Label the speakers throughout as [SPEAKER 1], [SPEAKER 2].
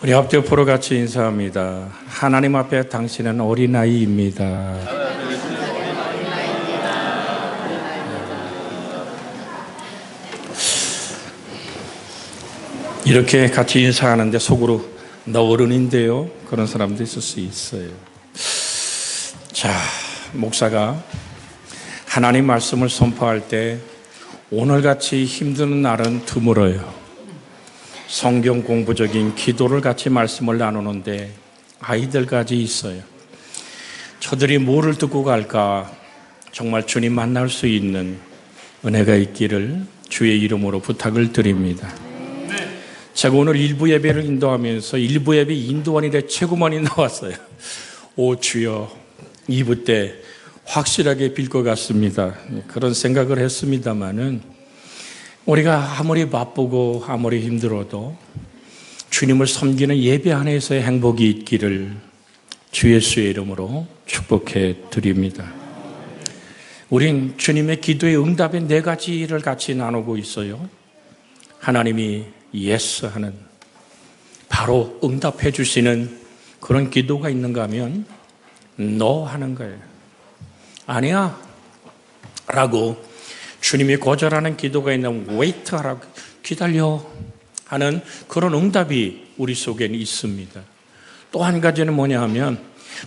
[SPEAKER 1] 우리 합대표로 같이 인사합니다. 하나님 앞에 당신은 어린아이입니다. 이렇게 같이 인사하는데 속으로 나 어른인데요, 그런 사람도 있을 수 있어요. 자, 목사가 하나님 말씀을 선포할 때 오늘같이 힘든 날은 드물어요. 성경 공부적인 기도를 같이 말씀을 나누는데 아이들까지 있어요. 저들이 뭐를 듣고 갈까? 정말 주님 만날 수 있는 은혜가 있기를 주의 이름으로 부탁을 드립니다. 제가 오늘 일부 예배를 인도하면서 일부 예배 인도원이 최고만이 나왔어요. 오 주여, 2부 때 확실하게 빌 것 같습니다. 그런 생각을 했습니다마는 우리가 아무리 바쁘고 아무리 힘들어도 주님을 섬기는 예배 안에서의 행복이 있기를 주 예수의 이름으로 축복해 드립니다. 우린 주님의 기도의 응답의 4가지를 같이 나누고 있어요. 하나님이 예스 하는, 바로 응답해 주시는 그런 기도가 있는가 하면 너 하는 거예요. 아니야 라고 주님이 거절하는 기도가 있는 wait 하라고, 기다려 하는 그런 응답이 우리 속에는 있습니다. 또 한 가지는 뭐냐 하면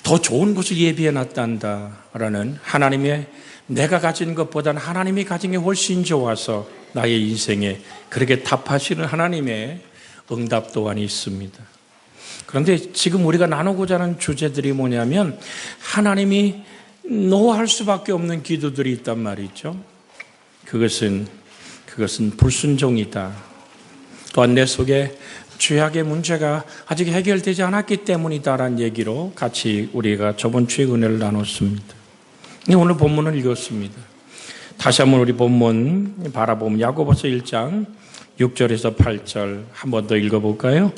[SPEAKER 1] 더 좋은 것을 예비해 놨단다라는, 하나님의 내가 가진 것보다는 하나님이 가진 게 훨씬 좋아서 나의 인생에 그렇게 답하시는 하나님의 응답 또한 있습니다. 그런데 지금 우리가 나누고자 하는 주제들이 뭐냐면 하나님이 노할 수밖에 없는 기도들이 있단 말이죠. 그것은 불순종이다. 또한 내 속에 죄악의 문제가 아직 해결되지 않았기 때문이다라는 얘기로 같이 우리가 저번 주에 은혜를 나눴습니다. 오늘 본문을 읽었습니다. 다시 한번 우리 본문 바라보면 야고보서 1장 6절에서 8절 한 번 더 읽어볼까요?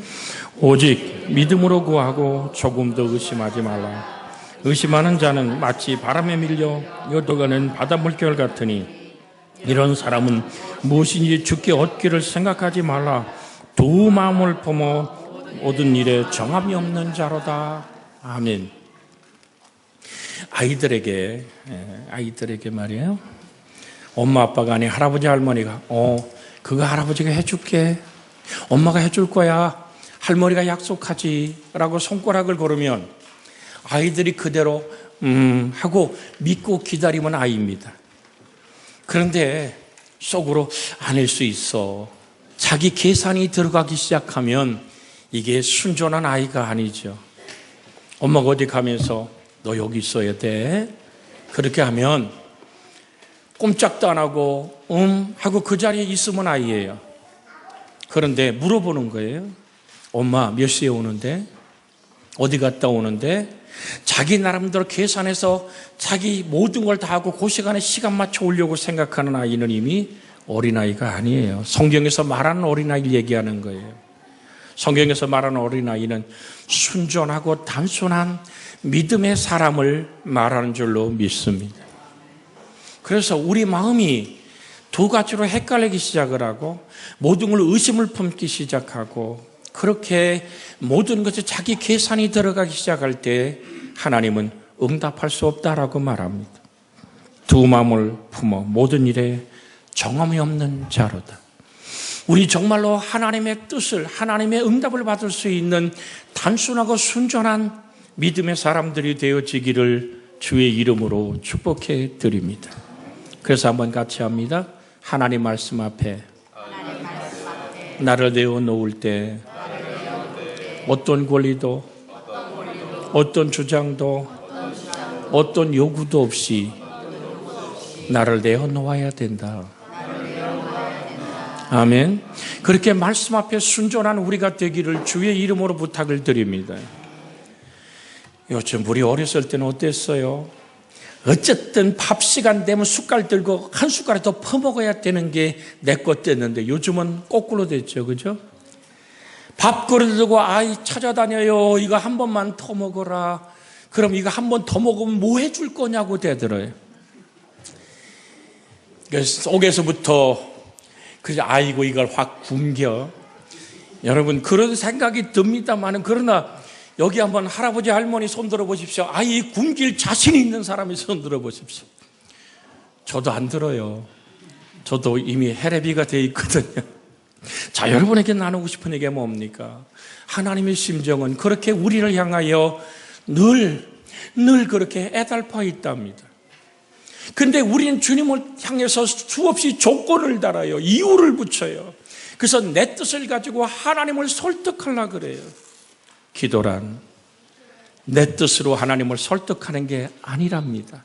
[SPEAKER 1] 오직 믿음으로 구하고 조금도 의심하지 말라. 의심하는 자는 마치 바람에 밀려 요동하는 바다 물결 같으니 이런 사람은 무엇인지 주께 얻기를 생각하지 말라. 두 마음을 품어 모든 일에 정함이 없는 자로다. 아멘. 아이들에게 말이에요. 엄마 아빠가 아닌 할아버지 할머니가 그거 할아버지가 해줄게, 엄마가 해줄 거야, 할머니가 약속하지 라고 손가락을 걸으면 아이들이 그대로 하고 믿고 기다리면 아이입니다. 그런데 속으로 아닐 수 있어, 자기 계산이 들어가기 시작하면 이게 순전한 아이가 아니죠. 엄마가 어디 가면서 너 여기 있어야 돼, 그렇게 하면 꼼짝도 안 하고 하고 그 자리에 있으면 아이예요. 그런데 물어보는 거예요. 엄마 몇 시에 오는데? 어디 갔다 오는데? 자기 나름대로 계산해서 자기 모든 걸 다 하고 그 시간에 시간 맞춰 오려고 생각하는 아이는 이미 어린아이가 아니에요. 성경에서 말하는 어린아이를 얘기하는 거예요. 성경에서 말하는 어린아이는 순전하고 단순한 믿음의 사람을 말하는 줄로 믿습니다. 그래서 우리 마음이 두 가지로 헷갈리기 시작을 하고 모든 걸 의심을 품기 시작하고 그렇게 모든 것에 자기 계산이 들어가기 시작할 때 하나님은 응답할 수 없다라고 말합니다. 두 마음을 품어 모든 일에 정함이 없는 자로다. 우리 정말로 하나님의 뜻을, 하나님의 응답을 받을 수 있는 단순하고 순전한 믿음의 사람들이 되어지기를 주의 이름으로 축복해 드립니다. 그래서 한번 같이 합니다. 하나님 말씀 앞에 나를 내어놓을 때 어떤 권리도 어떤 주장도 어떤 요구도 없이 나를 내어놓아야 된다. 아멘. 그렇게 말씀 앞에 순전한 우리가 되기를 주의 이름으로 부탁을 드립니다. 요즘 우리 어렸을 때는 어땠어요? 어쨌든 밥 시간 되면 숟갈 들고 한 숟가락 더 퍼먹어야 되는 게 내 것 됐는데 요즘은 거꾸로 됐죠. 그죠? 밥그릇 들고 아이 찾아다녀요. 이거 한 번만 더 먹어라. 그럼 이거 한 번 더 먹으면 뭐 해줄 거냐고 되들어요. 그래서 속에서부터 그래서 아이고 이걸 확 굶겨. 여러분 그런 생각이 듭니다만 그러나 여기 한번 할아버지 할머니 손 들어 보십시오. 아이 굶길 자신이 있는 사람이 손 들어 보십시오. 저도 안 들어요. 저도 이미 해레비가 돼 있거든요. 자, 여러분에게 나누고 싶은 얘기가 뭡니까? 하나님의 심정은 그렇게 우리를 향하여 늘 그렇게 애달파 있답니다. 그런데 우리는 주님을 향해서 수없이 조건을 달아요. 이유를 붙여요. 그래서 내 뜻을 가지고 하나님을 설득하려고 그래요. 기도란 내 뜻으로 하나님을 설득하는 게 아니랍니다.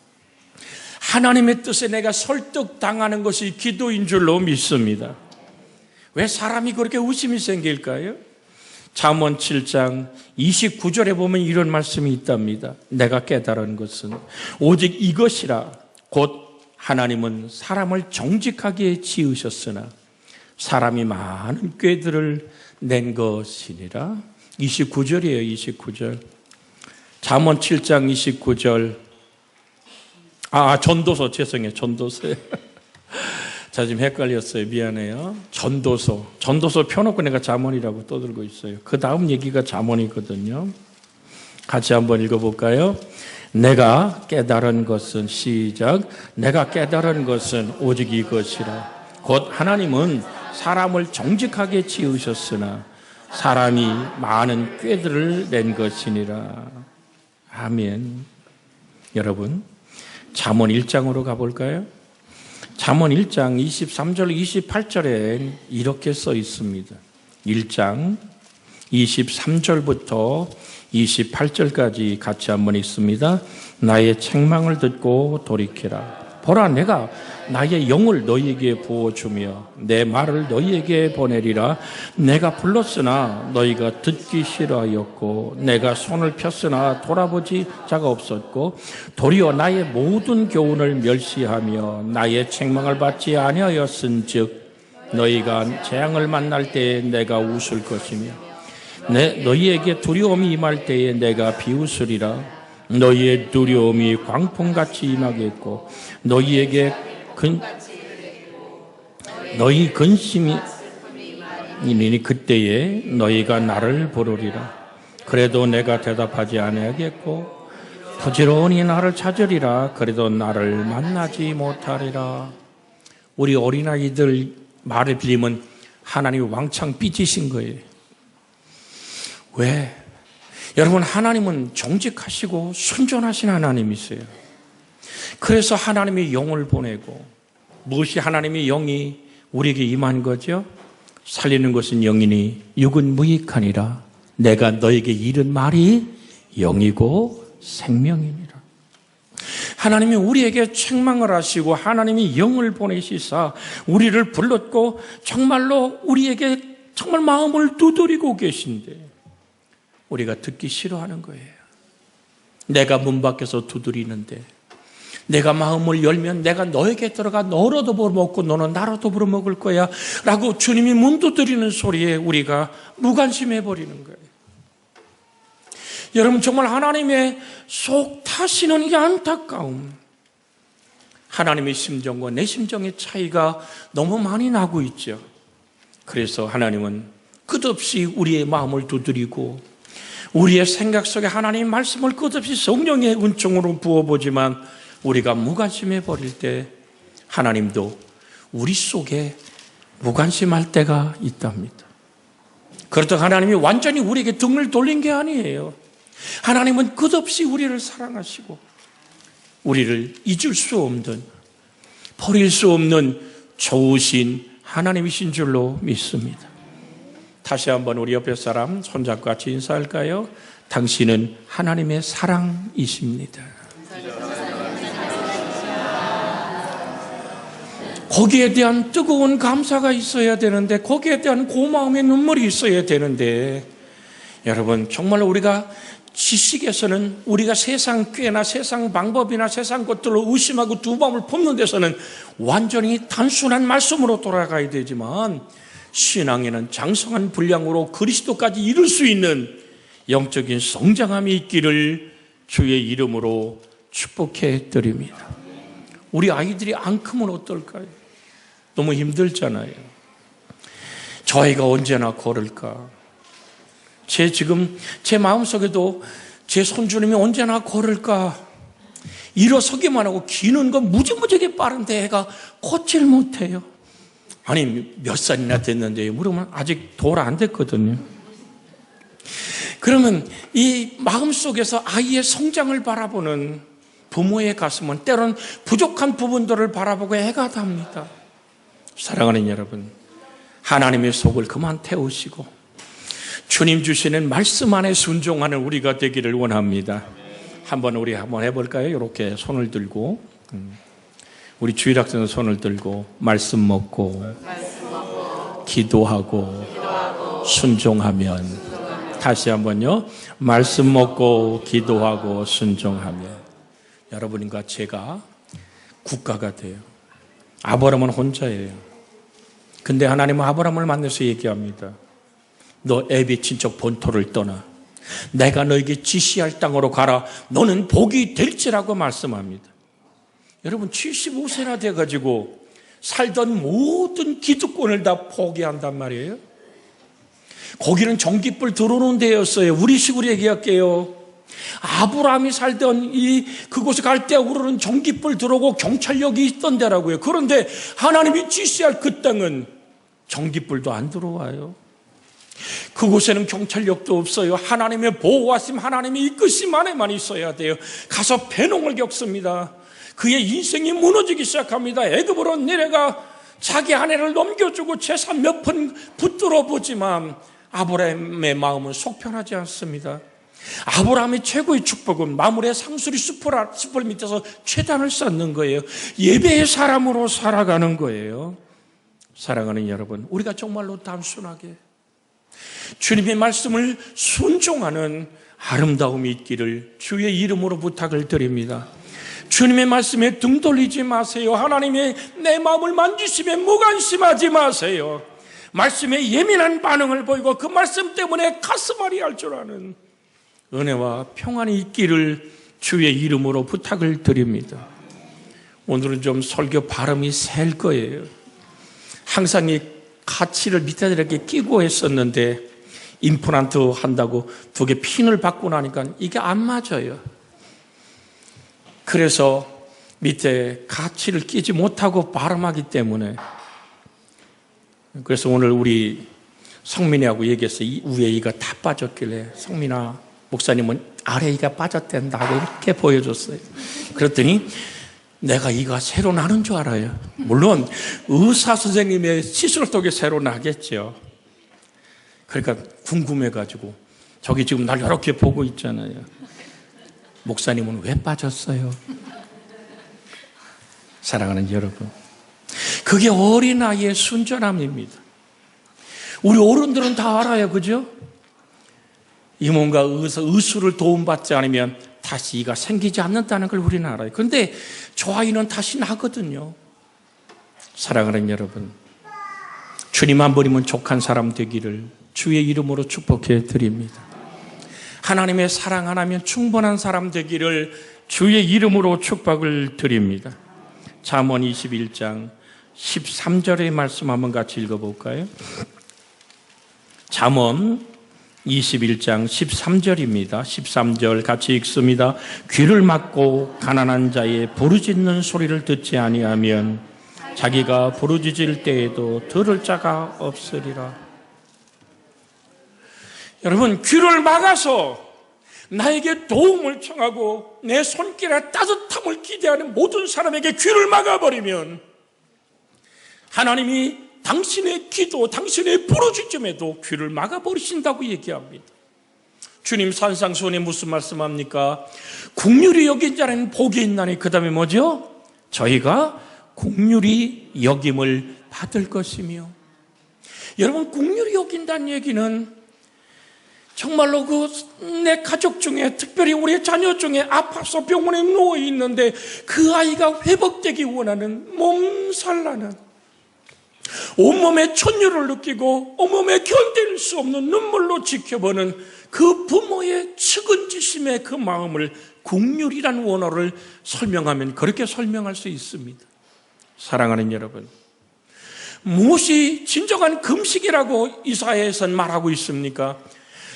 [SPEAKER 1] 하나님의 뜻에 내가 설득당하는 것이 기도인 줄로 믿습니다. 왜 사람이 그렇게 의심이 생길까요? 잠언 7장 29절에 보면 이런 말씀이 있답니다. 내가 깨달은 것은 오직 이것이라. 곧 하나님은 사람을 정직하게 지으셨으나 사람이 많은 꾀들을 낸 것이니라. 29절이에요. 29절. 잠언 7장 29절. 전도서, 죄송해요. 전도서요. 자, 지금 헷갈렸어요. 미안해요. 전도서 펴놓고 내가 잠언이라고 떠들고 있어요. 그 다음 얘기가 잠언이거든요. 같이 한번 읽어볼까요? 내가 깨달은 것은 시작. 내가 깨달은 것은 오직 이것이라. 곧 하나님은 사람을 정직하게 지으셨으나 사람이 많은 꾀들을 낸 것이니라. 아멘. 여러분, 잠언 1장으로 가볼까요? 잠언 1장 23절 28절에 이렇게 써 있습니다. 1장 23절부터 28절까지 같이 한번 읽습니다. 나의 책망을 듣고 돌이키라. 보라, 내가 나의 영을 너희에게 부어주며 내 말을 너희에게 보내리라. 내가 불렀으나 너희가 듣기 싫어하였고 내가 손을 폈으나 돌아보지 자가 없었고 도리어 나의 모든 교훈을 멸시하며 나의 책망을 받지 아니하였은즉 너희가 재앙을 만날 때에 내가 웃을 것이며 너희에게 두려움이 임할 때에 내가 비웃으리라. 너희의 두려움이 광풍같이 임하겠고 너희에게 너희 근심이 이니 그때에 너희가 나를 부르리라. 그래도 내가 대답하지 아니하겠고 부지런히 나를 찾으리라. 그래도 나를 만나지 못하리라. 우리 어린아이들 말을 빌리면 하나님이 왕창 삐지신 거예요. 왜? 여러분, 하나님은 정직하시고 순전하신 하나님이세요. 그래서 하나님의 영을 보내고, 무엇이 하나님의 영이 우리에게 임한 거죠? 살리는 것은 영이니 육은 무익하니라. 내가 너에게 이른 말이 영이고 생명이니라. 하나님이 우리에게 책망을 하시고 하나님이 영을 보내시사 우리를 불렀고 정말로 우리에게 정말 마음을 두드리고 계신데 우리가 듣기 싫어하는 거예요. 내가 문 밖에서 두드리는데 내가 마음을 열면 내가 너에게 들어가 너로도 벌어먹고 너는 나로도 벌어먹을 거야 라고 주님이 문 두드리는 소리에 우리가 무관심해버리는 거예요. 여러분, 정말 하나님의 속 타시는 게 안타까움. 하나님의 심정과 내 심정의 차이가 너무 많이 나고 있죠. 그래서 하나님은 끝없이 우리의 마음을 두드리고 우리의 생각 속에 하나님의 말씀을 끝없이 성령의 은총으로 부어보지만 우리가 무관심해 버릴 때 하나님도 우리 속에 무관심할 때가 있답니다. 그렇다고 하나님이 완전히 우리에게 등을 돌린 게 아니에요. 하나님은 끝없이 우리를 사랑하시고 우리를 잊을 수 없는, 버릴 수 없는 좋으신 하나님이신 줄로 믿습니다. 다시 한번 우리 옆에 사람 손잡고 같이 인사할까요? 당신은 하나님의 사랑이십니다. 거기에 대한 뜨거운 감사가 있어야 되는데, 거기에 대한 고마움의 눈물이 있어야 되는데, 여러분, 정말 우리가 지식에서는 우리가 세상 꾀나 세상 방법이나 세상 것들로 의심하고 두 마음을 품는 데서는 완전히 단순한 말씀으로 돌아가야 되지만, 신앙에는 장성한 분량으로 그리스도까지 이룰 수 있는 영적인 성장함이 있기를 주의 이름으로 축복해 드립니다. 우리 아이들이 안 크면 어떨까요? 너무 힘들잖아요. 저희가 언제나 걸을까? 제 마음속에도 제 손주님이 언제나 걸을까? 일어서기만 하고 기는 건 무지무지하게 빠른데 애가 걷질 못해요. 아니, 몇 살이나 됐는데요? 물으면 아직 돌 안 됐거든요. 그러면 이 마음속에서 아이의 성장을 바라보는 부모의 가슴은 때로는 부족한 부분들을 바라보고 애가 답니다. 사랑하는 여러분, 하나님의 속을 그만 태우시고 주님 주시는 말씀 안에 순종하는 우리가 되기를 원합니다. 우리 한번 해볼까요? 이렇게 손을 들고, 우리 주일학생은 손을 들고 말씀 먹고 기도하고 순종하면, 다시 한번요. 말씀 먹고 기도하고 순종하면 여러분과 제가 국가가 돼요. 아브라함은 혼자예요. 근데 하나님은 아브라함을 만나서 얘기합니다. 너 애비 친척 본토를 떠나 내가 너에게 지시할 땅으로 가라. 너는 복이 될지라고 말씀합니다. 여러분, 75세나 돼가지고 살던 모든 기득권을 다 포기한단 말이에요. 거기는 전깃불 들어오는 데였어요. 우리식으로 얘기할게요. 아브라함이 살던 그곳에 갈 때 우르는 전깃불 들어오고 경찰력이 있던 데라고요. 그런데 하나님이 지시할 그 땅은 전깃불도 안 들어와요. 그곳에는 경찰력도 없어요. 하나님의 보호하심, 하나님의 이끄심 안에만 있어야 돼요. 가서 배농을 겪습니다. 그의 인생이 무너지기 시작합니다. 애굽으로 내려가 자기 아내를 넘겨주고 재산 몇 푼 붙들어 보지만 아브라함의 마음은 속편하지 않습니다. 아브라함의 최고의 축복은 마물의 상수리 숲을 밑에서 최단을 쌓는 거예요. 예배의 사람으로 살아가는 거예요. 사랑하는 여러분, 우리가 정말로 단순하게 주님의 말씀을 순종하는 아름다움이 있기를 주의 이름으로 부탁을 드립니다. 주님의 말씀에 등 돌리지 마세요. 하나님의 내 마음을 만지심에 무관심하지 마세요. 말씀에 예민한 반응을 보이고 그 말씀 때문에 가슴앓이 할 줄 아는 은혜와 평안이 있기를 주의 이름으로 부탁을 드립니다. 오늘은 좀 설교 발음이 셀 거예요. 항상 이 가치를 밑에 이렇게 끼고 했었는데 임플란트 한다고 2개 핀을 받고 나니까 이게 안 맞아요. 그래서 밑에 가치를 끼지 못하고 발음하기 때문에, 그래서 오늘 우리 성민이하고 얘기했어요. 이 위에 이가 다 빠졌길래 성민아, 목사님은 아래 이가 빠졌댄다고 이렇게 보여줬어요. 그랬더니 내가 이가 새로 나는 줄 알아요. 물론 의사 선생님의 시술 속에 새로 나겠죠. 그러니까 궁금해가지고 저기 지금 날 이렇게 보고 있잖아요. 목사님은 왜 빠졌어요? 사랑하는 여러분, 그게 어린아이의 순전함입니다. 우리 어른들은 다 알아요, 그죠? 이 뭔가 의술을 도움받지 않으면 다시 이가 생기지 않는다는 걸 우리는 알아요. 그런데 저 아이는 다시 나거든요. 사랑하는 여러분, 주님 한 번이면 족한 사람 되기를 주의 이름으로 축복해 드립니다. 하나님의 사랑 하나면 충분한 사람 되기를 주의 이름으로 축복을 드립니다. 잠언 21장 13절의 말씀 한번 같이 읽어볼까요? 잠언 21장 13절입니다. 13절 같이 읽습니다. 귀를 막고 가난한 자의 부르짖는 소리를 듣지 아니하면 자기가 부르짖을 때에도 들을 자가 없으리라. 여러분, 귀를 막아서 나에게 도움을 청하고 내 손길에 따뜻함을 기대하는 모든 사람에게 귀를 막아버리면 하나님이 당신의 기도, 당신의 부르짖음에도 귀를 막아버리신다고 얘기합니다. 주님 산상수훈에 무슨 말씀합니까? 긍휼히 여긴 자는 복이 있나니, 그 다음에 뭐죠? 저희가 긍휼히 여김을 받을 것이며. 여러분, 긍휼히 여긴다는 얘기는 정말로 내 가족 중에, 특별히 우리 자녀 중에 아파서 병원에 누워 있는데 그 아이가 회복되기 원하는, 몸살나는, 온몸에 천류를 느끼고 온몸에 견딜 수 없는 눈물로 지켜보는 그 부모의 측은지심의 그 마음을 긍휼이라는 원어를 설명하면 그렇게 설명할 수 있습니다. 사랑하는 여러분, 무엇이 진정한 금식이라고 이사야에서는 말하고 있습니까?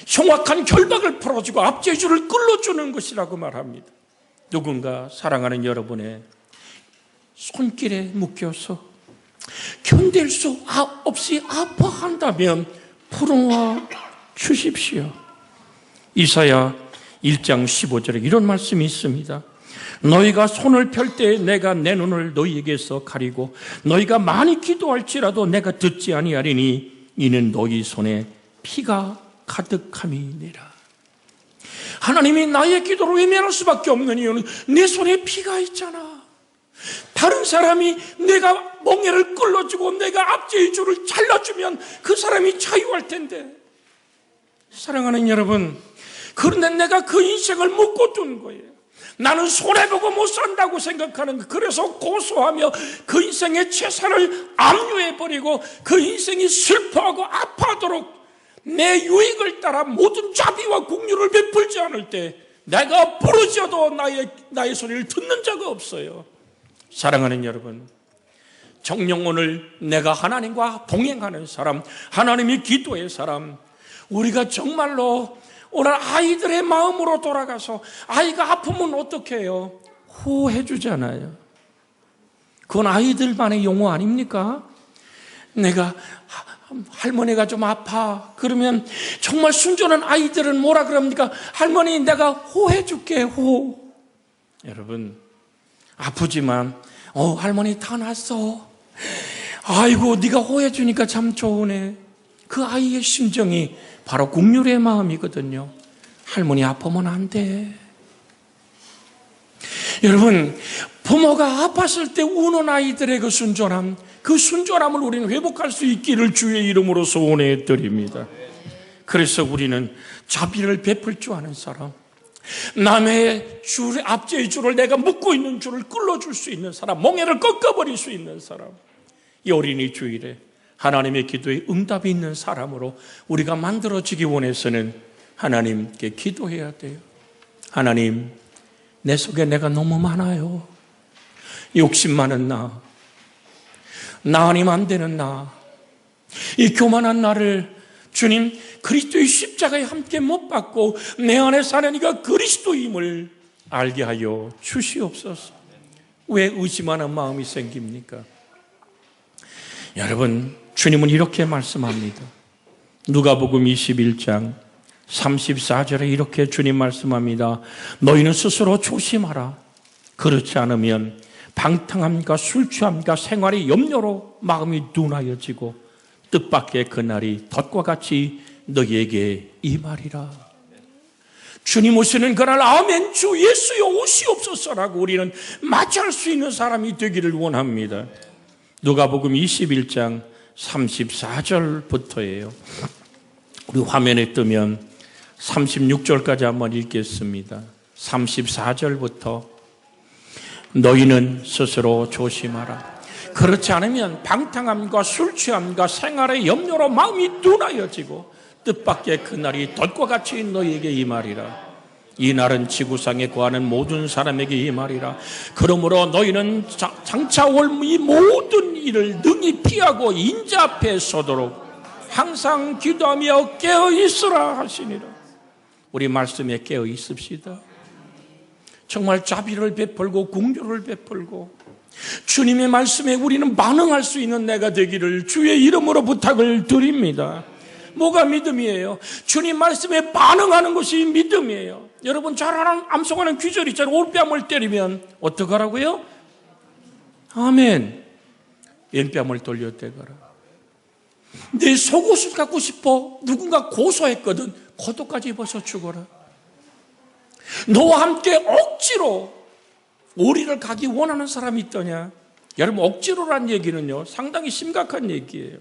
[SPEAKER 1] 흉악한 결박을 풀어주고 압제주를 끌어주는 것이라고 말합니다. 누군가 사랑하는 여러분의 손길에 묶여서 견딜 수 없이 아파한다면 풀어와 주십시오. 이사야 1장 15절에 이런 말씀이 있습니다. 너희가 손을 펼 때 내가 내 눈을 너희에게서 가리고 너희가 많이 기도할지라도 내가 듣지 아니하리니 이는 너희 손에 피가 가득함이니라. 하나님이 나의 기도를 외면할 수밖에 없는 이유는 내 손에 피가 있잖아. 다른 사람이 내가 멍에를 끌어주고 내가 압제의 줄을 잘라주면 그 사람이 자유할 텐데, 사랑하는 여러분, 그런데 내가 그 인생을 묶어둔 거예요. 나는 손해보고 못 산다고 생각하는 거예요. 그래서 고소하며 그 인생의 재산을 압류해버리고 그 인생이 슬퍼하고 아파하도록 내 유익을 따라 모든 자비와 긍휼을 베풀지 않을 때 내가 부르짖어도 나의 소리를 듣는 자가 없어요. 사랑하는 여러분, 정녕 오늘 내가 하나님과 동행하는 사람, 하나님이 기도의 사람, 우리가 정말로 오늘 아이들의 마음으로 돌아가서 아이가 아프면 어떻게 해요? 호해 주잖아요. 그건 아이들만의 용어 아닙니까? 내가 할머니가 좀 아파 그러면 정말 순전한 아이들은 뭐라 그럽니까? 할머니 내가 호해 줄게. 호. 여러분, 아프지만 할머니 다 났어. 아이고 네가 호해 주니까 참 좋으네. 그 아이의 심정이 바로 긍휼의 마음이거든요. 할머니 아프면 안 돼. 여러분, 부모가 아팠을 때 우는 아이들의 그 순전함을 우리는 회복할 수 있기를 주의 이름으로 소원해 드립니다. 그래서 우리는 자비를 베풀 줄 아는 사람, 남의 압제의 줄을 내가 묶고 있는 줄을 끌어줄 수 있는 사람, 멍에를 꺾어버릴 수 있는 사람, 이 어린이 주일에 하나님의 기도에 응답이 있는 사람으로 우리가 만들어지기 원해서는 하나님께 기도해야 돼요. 하나님, 내 속에 내가 너무 많아요. 욕심 많은 나 아니면 안 되는 이 교만한 나를 주님 그리스도의 십자가에 함께 못 박고 내 안에 사는 이가 그리스도임을 알게 하여 주시옵소서. 왜 의심하는 마음이 생깁니까? 여러분, 주님은 이렇게 말씀합니다. 누가복음 21장 34절에 이렇게 주님 말씀합니다. 너희는 스스로 조심하라. 그렇지 않으면 방탕함과 술 취함과 생활의 염려로 마음이 둔하여지고 뜻밖의 그날이 덫과 같이 너희에게 임하리라. 주님 오시는 그날 아멘 주 예수여 오시옵소서라고 우리는 맞이할 수 있는 사람이 되기를 원합니다. 누가복음 21장 34절부터예요. 우리 화면에 뜨면 36절까지 한번 읽겠습니다. 34절부터 너희는 스스로 조심하라. 그렇지 않으면 방탕함과 술 취함과 생활의 염려로 마음이 둔하여지고 뜻밖의 그날이 덫과 같이 너희에게 임하리라. 이 날은 지구상에 거하는 모든 사람에게 임하리라. 그러므로 너희는 장차 올 이 모든 일을 능히 피하고 인자 앞에 서도록 항상 기도하며 깨어 있으라 하시니라. 우리 말씀에 깨어 있읍시다. 정말 자비를 베풀고 긍휼을 베풀고 주님의 말씀에 우리는 반응할 수 있는 내가 되기를 주의 이름으로 부탁을 드립니다. 뭐가 믿음이에요? 주님 말씀에 반응하는 것이 믿음이에요. 여러분 잘 암송하는 귀절 있잖아요. 올뺨을 때리면 어떡하라고요? 아멘. 왼뺨을 돌려대거라. 내 속옷을 갖고 싶어. 누군가 고소했거든. 겉옷까지 입어서 죽어라. 너와 함께 억지로 오리를 가기 원하는 사람이 있더냐? 여러분 억지로란 얘기는요 상당히 심각한 얘기예요.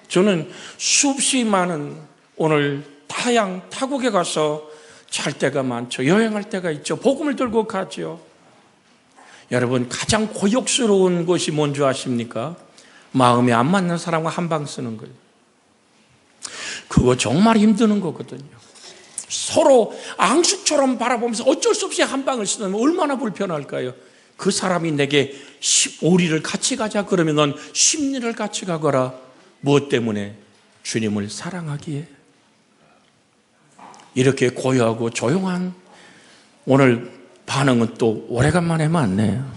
[SPEAKER 1] 저는 수없이 많은 오늘 타양 타국에 가서 잘 때가 많죠. 여행할 때가 있죠. 복음을 들고 가죠. 여러분 가장 고역스러운 것이 뭔지 아십니까? 마음에 안 맞는 사람과 한방 쓰는 거예요. 그거 정말 힘드는 거거든요. 서로 앙숙처럼 바라보면서 어쩔 수 없이 한 방을 쓰면 얼마나 불편할까요? 그 사람이 내게 15리를 같이 가자 그러면 넌 10리를 같이 가거라. 무엇 때문에? 주님을 사랑하기에. 이렇게 고요하고 조용한 오늘 반응은 또 오래간만에 많네요.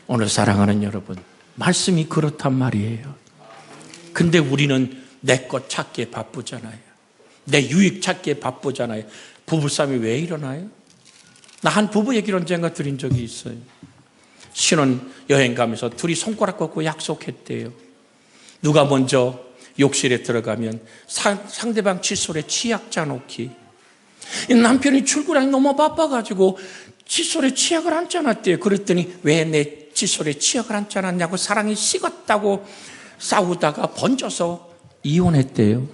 [SPEAKER 1] 오늘 사랑하는 여러분, 말씀이 그렇단 말이에요. 근데 우리는 내 것 찾기에 바쁘잖아요. 내 유익 찾기에 바쁘잖아요. 부부싸움이 왜 일어나요? 나 한 부부 얘기를 언젠가 드린 적이 있어요. 신혼여행 가면서 둘이 손가락 걷고 약속했대요. 누가 먼저 욕실에 들어가면 상대방 칫솔에 치약 짜놓기. 남편이 출근하기 너무 바빠가지고 칫솔에 치약을 안 짜놨대요. 그랬더니 왜 내 칫솔에 치약을 안 짜놨냐고 사랑이 식었다고 싸우다가 번져서 이혼했대요.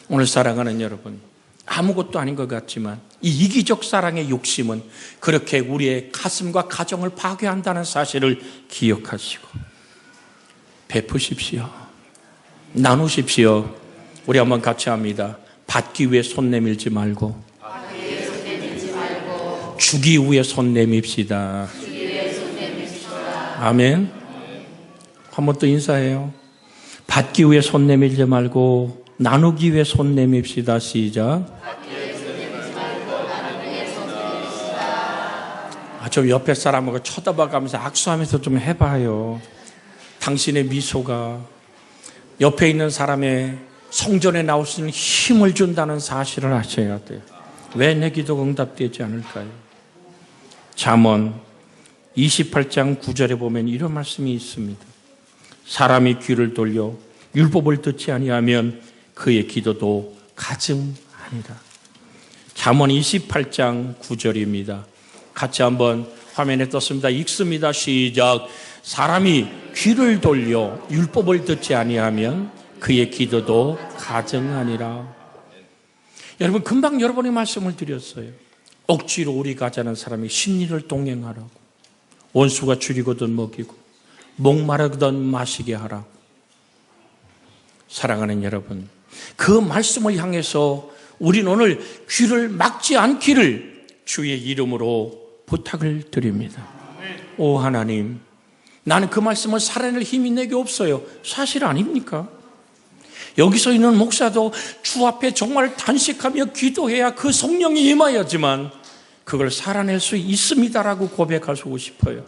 [SPEAKER 1] 오늘 사랑하는 여러분, 아무것도 아닌 것 같지만 이 이기적 사랑의 욕심은 그렇게 우리의 가슴과 가정을 파괴한다는 사실을 기억하시고 베푸십시오. 나누십시오. 우리 한번 같이 합니다. 받기 위해 손 내밀지 말고 주기 위해 손 내밉시다. 아멘. 한 번 또 인사해요. 받기 위해 손 내밀지 말고 나누기 위해 손 내밉시다. 시작. 좀 옆에 사람하고 쳐다봐가면서 악수하면서 좀 해봐요. 당신의 미소가 옆에 있는 사람의 성전에 나올 수 있는 힘을 준다는 사실을 아셔야 돼요. 왜 내 기도가 응답되지 않을까요? 잠언 28장 9절에 보면 이런 말씀이 있습니다. 사람이 귀를 돌려 율법을 듣지 아니하면 그의 기도도 가증하니라. 잠언 28장 9절입니다. 같이 한번 화면에 떴습니다. 읽습니다. 시작. 사람이 귀를 돌려 율법을 듣지 아니하면 그의 기도도 가증하니라. 여러분, 금방 여러분의 말씀을 드렸어요. 억지로 우리 가자는 사람이 심리를 동행하라고. 원수가 줄이거든 먹이고 목마르거든 마시게 하라고. 사랑하는 여러분, 그 말씀을 향해서 우리는 오늘 귀를 막지 않기를 주의 이름으로 부탁을 드립니다. 오 하나님, 나는 그 말씀을 살아낼 힘이 내게 없어요. 사실 아닙니까? 여기서 있는 목사도 주 앞에 정말 단식하며 기도해야 그 성령이 임하야지만 그걸 살아낼 수 있습니다라고 고백하고 싶어요.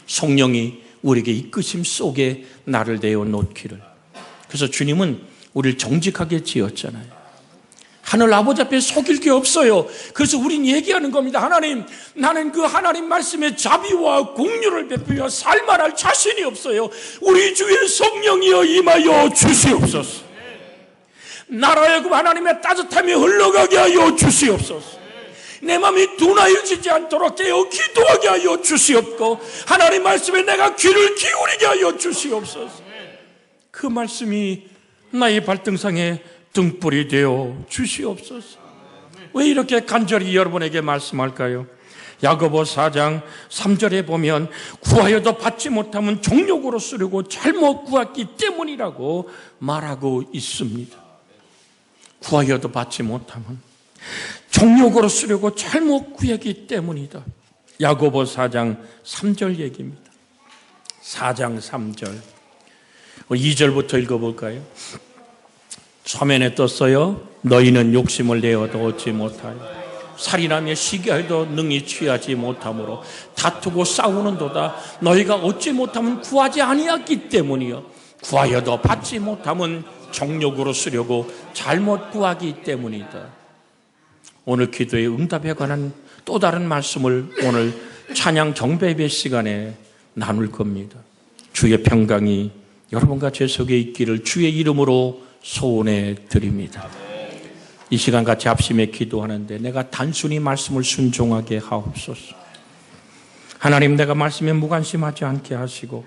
[SPEAKER 1] 성령이 우리에게 이끄심 속에 나를 내어놓기를. 그래서 주님은 우리를 정직하게 지었잖아요. 하늘 아버지 앞에 속일 게 없어요. 그래서 우린 얘기하는 겁니다. 하나님, 나는 그 하나님 말씀에 자비와 공유를 베풀며 살만할 자신이 없어요. 우리 주의 성령이여 임하여 주시옵소서. 나라여금 하나님의 따뜻함이 흘러가게 하여 주시옵소서. 내 마음이 둔하여지지 않도록 깨어 기도하게 하여 주시옵고 하나님 말씀에 내가 귀를 기울이게 하여 주시옵소서. 그 말씀이 나의 발등상에 등불이 되어 주시옵소서. 왜 이렇게 간절히 여러분에게 말씀할까요? 야고보 4장 3절에 보면 구하여도 받지 못하면 정욕으로 쓰려고 잘못 구했기 때문이라고 말하고 있습니다. 구하여도 받지 못하면 정욕으로 쓰려고 잘못 구했기 때문이다. 야고보 4장 3절 얘기입니다. 4장 3절 2절부터 읽어볼까요? 화면에 떴어요. 너희는 욕심을 내어도 얻지 못하여 살인하며 시기하여도 능히 취하지 못하므로 다투고 싸우는도다. 너희가 얻지 못하면 구하지 아니했기 때문이요 구하여도 받지 못하면 정욕으로 쓰려고 잘못 구하기 때문이다. 오늘 기도의 응답에 관한 또 다른 말씀을 오늘 찬양 정배배 시간에 나눌 겁니다. 주의 평강이 여러분과 제 속에 있기를 주의 이름으로 소원해 드립니다. 이 시간 같이 합심해 기도하는데 내가 단순히 말씀을 순종하게 하옵소서. 하나님, 내가 말씀에 무관심하지 않게 하시고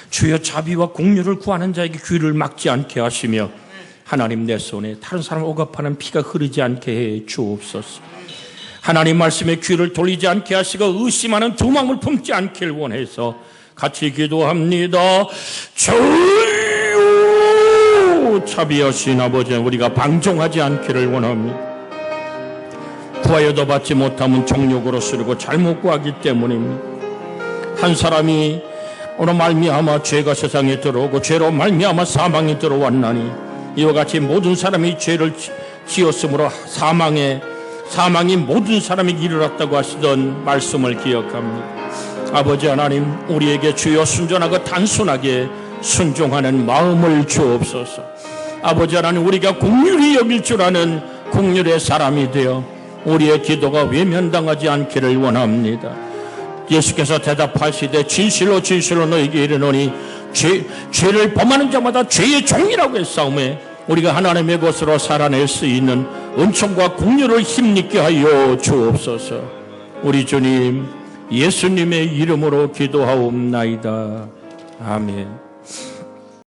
[SPEAKER 1] 주여 자비와 공유를 구하는 자에게 귀를 막지 않게 하시며 하나님, 내 손에 다른 사람을 억압하는 피가 흐르지 않게 해 주옵소서. 하나님 말씀에 귀를 돌리지 않게 하시고 의심하는 두 마음을 품지 않길 원해서 같이 기도합니다. 주여 자비하신 아버지, 우리가 방종하지 않기를 원합니다. 구하여도 받지 못하면 정욕으로 쓰려고 잘못 구하기 때문입니다. 한 사람이 오늘 말미암아 죄가 세상에 들어오고 죄로 말미암아 사망이 들어왔나니 이와 같이 모든 사람이 죄를 지었으므로 사망이 모든 사람에게 이르렀다고 하시던 말씀을 기억합니다. 아버지 하나님, 우리에게 주여 순전하고 단순하게 순종하는 마음을 주옵소서. 아버지 하나님, 우리가 긍휼히 여길 줄 아는 긍휼의 사람이 되어 우리의 기도가 외면당하지 않기를 원합니다. 예수께서 대답하시되 진실로 진실로 너에게 이르노니 죄를 범하는 자마다 죄의 종이라고 했사오매 우리가 하나님의 것으로 살아낼 수 있는 은총과 긍휼을 힘있게 하여 주옵소서. 우리 주님 예수님의 이름으로 기도하옵나이다. 아멘.